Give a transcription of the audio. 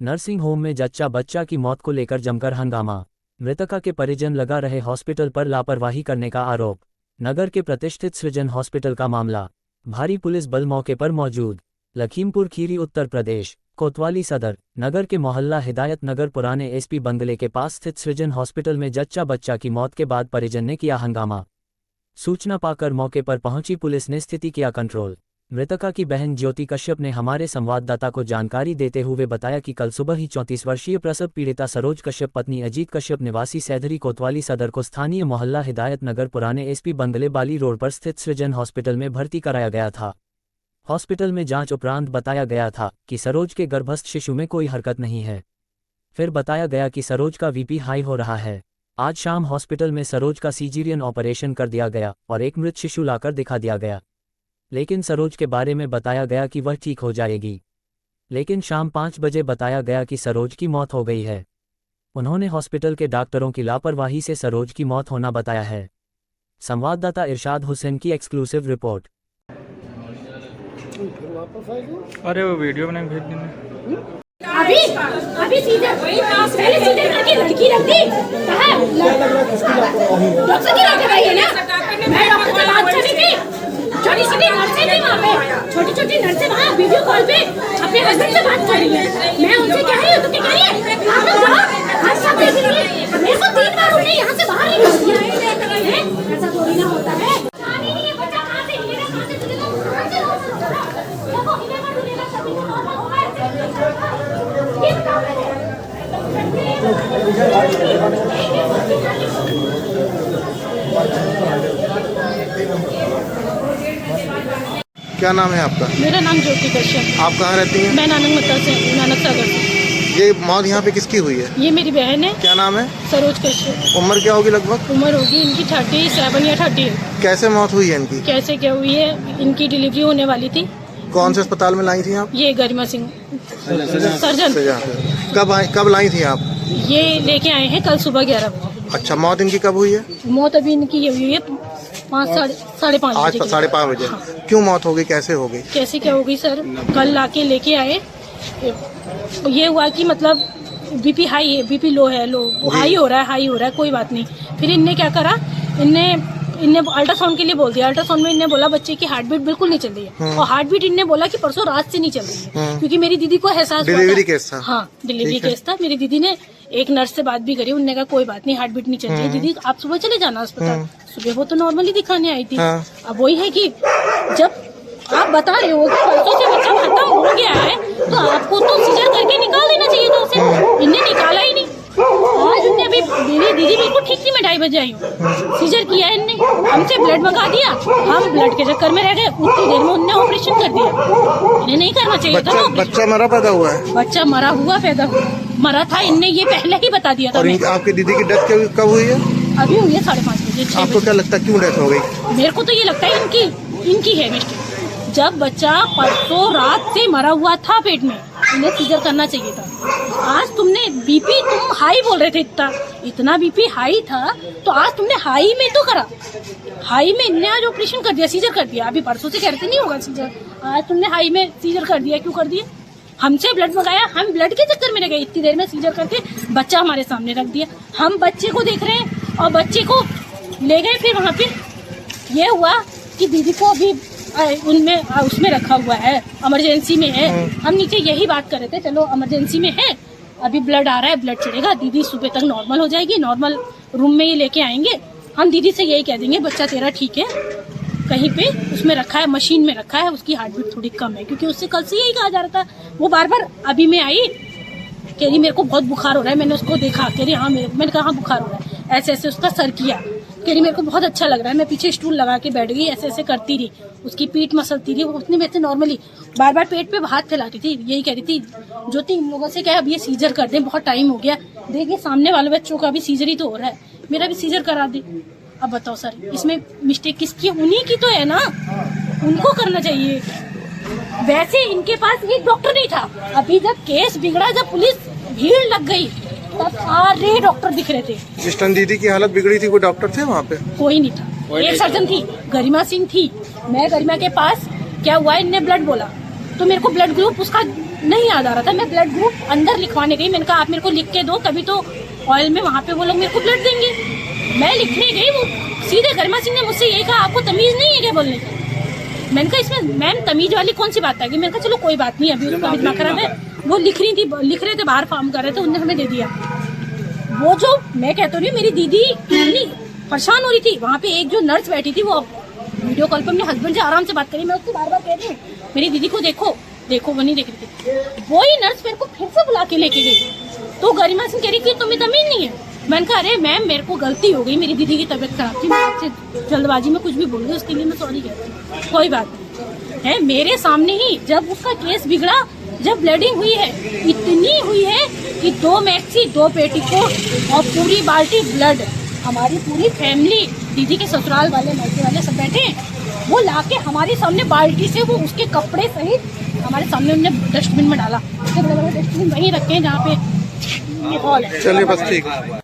Nursing home में जच्चा बच्चा की मौत को लेकर जमकर हंगामा। मृतका के परिजन लगा रहे हॉस्पिटल पर लापरवाही करने का आरोप। नगर के प्रतिष्ठित सृजन हॉस्पिटल का मामला। भारी पुलिस बल मौके पर मौजूद। लखीमपुर खीरी उत्तर प्रदेश। कोतवाली सदर नगर के मोहल्ला हिदायत नगर पुराने एसपी बंगले के पास स्थित सृजन हॉस्पिटल में जच्चा बच्चा की मौत के बाद परिजन ने किया हंगामा। सूचना पाकर मौके पर पहुंची पुलिस ने स्थिति किया कंट्रोल। मृतका की बहन ज्योति कश्यप ने हमारे संवाददाता को जानकारी देते हुए बताया कि कल सुबह ही 34 वर्षीय प्रसव पीड़िता सरोज कश्यप पत्नी अजीत कश्यप निवासी सैधरी कोतवाली सदर को स्थानीय मोहल्ला हिदायत नगर पुराने एसपी बंगले बाली रोड पर स्थित सृजन हॉस्पिटल में भर्ती कराया गया था। हॉस्पिटल में जांच उपरांत बताया गया था कि सरोज के गर्भस्थ शिशु में कोई हरकत नहीं है। फिर बताया गया कि सरोज का बीपी हाई हो रहा है। आज शाम हॉस्पिटल में सरोज का सीजरियन ऑपरेशन कर दिया गया और एक मृत शिशु लाकर दिखा दिया गया, लेकिन सरोज के बारे में बताया गया कि वह ठीक हो जाएगी। लेकिन शाम 5 बजे बताया गया कि सरोज की मौत हो गई है। उन्होंने हॉस्पिटल के डॉक्टरों की लापरवाही से सरोज की मौत होना बताया है। संवाददाता इरशाद हुसैन की एक्सक्लूसिव रिपोर्ट। अरे वो वीडियो बना भेज देना। अभी सीधे पहले सीधे करके लड़की रख दी। कहाँ डॉक्टर की रखे भाई है ना, मैं डॉक्टर से बात कर रही थी। छोटी छोटी नर्सें थी वहाँ पे, छोटी छोटी नर्सें वहाँ वीडियो कॉल पे अपने हस्बैंड से बात कर रही है। मैं उनसे कह रही हूँ तो क्या कह रही है, आप लोग जाओ हर सब देख रही है। मेरे को 3 बार उन्हें यहाँ से बाहर ही कर दिया है। ऐसा थोड़ी ना होता है। बच्चा कहाँ से हिलेगा, कहाँ से चलेगा, कहाँ से हो सकता है। देखो हिलेगा डुलेगा सभी का नॉर्मल होगा ऐसे। ये बताओ क्या नाम है आपका? मेरा नाम ज्योति कश्यप। आप कहाँ रहती हैं? मैं नानक मत्ता से, नानक सागर से। ये मौत यहाँ पे किसकी हुई है? ये मेरी बहन है। क्या नाम है? सरोज कश्यप। उम्र क्या होगी लगभग? उम्र होगी इनकी 37 या 38। कैसे मौत हुई है इनकी? कैसे क्या हुई है, इनकी डिलीवरी होने वाली थी। कौन से अस्पताल में लाई थी आप? ये गरिमा सिंह सर्जन। कब लाई थी आप? ये लेके आए हैं कल सुबह 11 बजे। अच्छा, मौत इनकी कब हुई है? मौत अभी इनकी ये हुई है 5-5:30 आज 5:30 बजे। हाँ। क्यों मौत हो गई, कैसे हो गई? कैसे क्या हो गई सर, कल लाके लेके आए। ये हुआ कि मतलब बीपी हाई है, बीपी लो है, लो हाई हो रहा है, कोई बात नहीं। फिर इनने क्या करा, इनने अल्ट्रासाउंड के लिए बोल दिया। अल्ट्रासाउंड में इनने बोला बच्चे की हार्ट बीट बिल्कुल नहीं चल रही है। और हार्ट बीट इनने बोला कि परसों रात से नहीं चल रही है, क्योंकि मेरी दीदी को एहसास हुआ था। डिलीवरी केस था? हाँ, डिलीवरी केस था। मेरी दीदी ने एक नर्स से बात भी करी, उन्होंने कहा कोई बात नहीं, हार्ट बीट नहीं चल रही है दीदी, आप सुबह चले जाना अस्पताल। सुबह वो तो नॉर्मली दिखाने आई थी। अब वही है कि जब आप बता रहे हो कि परसों से बच्चा खत्म हो गया है, तो आपको तो सीजर करके निकाल देना चाहिए था उसे। इनने निकाला ही नहीं। आज उन्हें अभी मेरी दीदी बिल्कुल ठीक थी, मैं 2:30 बजे आई हूँ। सीजर किया है इनने, हमसे ब्लड मंगा दिया, हम ब्लड के चक्कर में रह गए। उतनी देर में उन्होंने ऑपरेशन कर दिया। इन्हें नहीं करना चाहिए था। बच्चा मरा पैदा हुआ है? बच्चा मरा हुआ पैदा हुआ, मरा था। इनने ये पहले ही बता दिया था। और आपकी दीदी की डेथ कब हुई है? अभी हुई है 5:30 बजे, 6 आपको क्या लगता है क्यों डेथ हो गई? मेरे को तो ये लगता है इनकी है मिस्टेक। जब बच्चा परसों रात से मरा हुआ था पेट में, इन्हें सीजर करना चाहिए था। आज तुमने बीपी तुम हाई बोल रहे थे, इतना बीपी हाई था, तो आज तुमने हाई में तो करा। हाई में इनने आज ऑपरेशन कर दिया, सीजर कर दिया। अभी परसों से कहते नहीं होगा सीजर, आज तुमने हाई में सीजर कर दिया। क्यों कर दिया? हमसे ब्लड मंगाया, हम ब्लड के चक्कर में रह गए। इतनी देर में सीजर करके बच्चा हमारे सामने रख दिया। हम बच्चे को देख रहे हैं और बच्चे को ले गए। फिर वहाँ पे ये हुआ कि दीदी को अभी उसमें रखा हुआ है, इमरजेंसी में है। हम नीचे यही बात कर रहे थे, चलो इमरजेंसी में है, अभी ब्लड आ रहा है, ब्लड चढ़ेगा, दीदी सुबह तक नॉर्मल हो जाएगी, नॉर्मल रूम में ही लेके आएंगे। हम दीदी से यही कह देंगे बच्चा तेरा ठीक है, कहीं पे उसमें रखा है, मशीन में रखा है, उसकी हार्ट बीट थोड़ी कम है। क्योंकि उससे कल से यही कहा जा रहा था। वो बार बार अभी मैं आई, कह रही मेरे को बहुत बुखार हो रहा है। मैंने उसको देखा, कह रही हाँ, मैंने कहा हाँ बुखार हो रहा है। ऐसे ऐसे उसका सर किया, कह रही मेरे को बहुत अच्छा लग रहा है। मैं पीछे स्टूल लगा के बैठ गई, ऐसे ऐसे करती रही, उसकी पीठ मसलती रही। वो उतनी वैसे नॉर्मली बार बार पेट पे हाथ फैलाती थी। यही कह रही थी ज्योति इन लोगों से, क्या अब ये सीजर कर दें, बहुत टाइम हो गया। देखिए सामने वाले बच्चों का भी सीजर ही तो हो रहा है, मेरा भी सीजर करा दे। अब बताओ सर, इसमें मिस्टेक किसकी है? उन्हीं की तो है ना, उनको करना चाहिए। वैसे इनके पास एक डॉक्टर नहीं था। अभी जब केस बिगड़ा, जब पुलिस भीड़ लग गई, तब सारे डॉक्टर दिख रहे थे। जिस टाइम दीदी की हालत बिगड़ी थी, कोई डॉक्टर थे वहाँ पे? कोई नहीं था। एक सर्जन थी, गरिमा सिंह थी। मैं गरिमा के पास क्या हुआ, इनने ब्लड बोला तो मेरे को ब्लड ग्रुप उसका नहीं याद आ रहा था। मैं ब्लड ग्रुप अंदर लिखवाने गई, मैंने कहा आप मेरे को लिख के दो, तभी तो ऑयल में वहाँ पे वो लोग मेरे को ब्लड देंगे। मैं लिखने गई, वो सीधे गरिमा सिंह ने मुझसे ये कहा आपको तमीज नहीं है क्या बोलने का। मैंने कहा इसमें मैम तमीज वाली कौन सी बात है। मैंने कहा चलो कोई बात नहीं, अभी उसका दिमाग खराब है। वो लिख रहे थे बाहर फार्म कर रहे थे, उन्होंने हमें दे दिया। वो जो मैं कहता हूँ मेरी दीदी कितनी परेशान हो रही थी, वहाँ पे एक जो नर्स बैठी थी वो वीडियो कॉल पर अपने हस्बैंड से आराम से बात करी। मैं उसको बार बार कह रही हूँ मेरी दीदी को देखो देखो, वो नहीं देख रही थी। वही नर्स मेरे को फिर से बुला के लेके गई, तो गरिमा सिंह कह रही थी तुम्हें तमीज नहीं है। मैंने कहा अरे मैम मेरे को गलती हो गई, मेरी दीदी की तबीयत खराब थी, मैं आपसे जल्दबाजी में कुछ भी बोल गई, उसके लिए मैं सॉरी कहती हूँ, कोई बात नहीं है। मेरे सामने ही जब उसका केस बिगड़ा, जब ब्लीडिंग हुई है, इतनी हुई है कि 2 मैक्सी 2 पेटीकोट और पूरी बाल्टी ब्लड, हमारी पूरी फैमिली, दीदी के ससुराल वाले मायके वाले सब बैठे हैं, वो लाके हमारे सामने बाल्टी से वो उसके कपड़े सहित हमारे सामने उन्होंने डस्टबिन में डाला। बड़े बड़े डस्टबिन वहीं रखे हैं जहाँ पे हॉल है। चलिए बस ठीक है।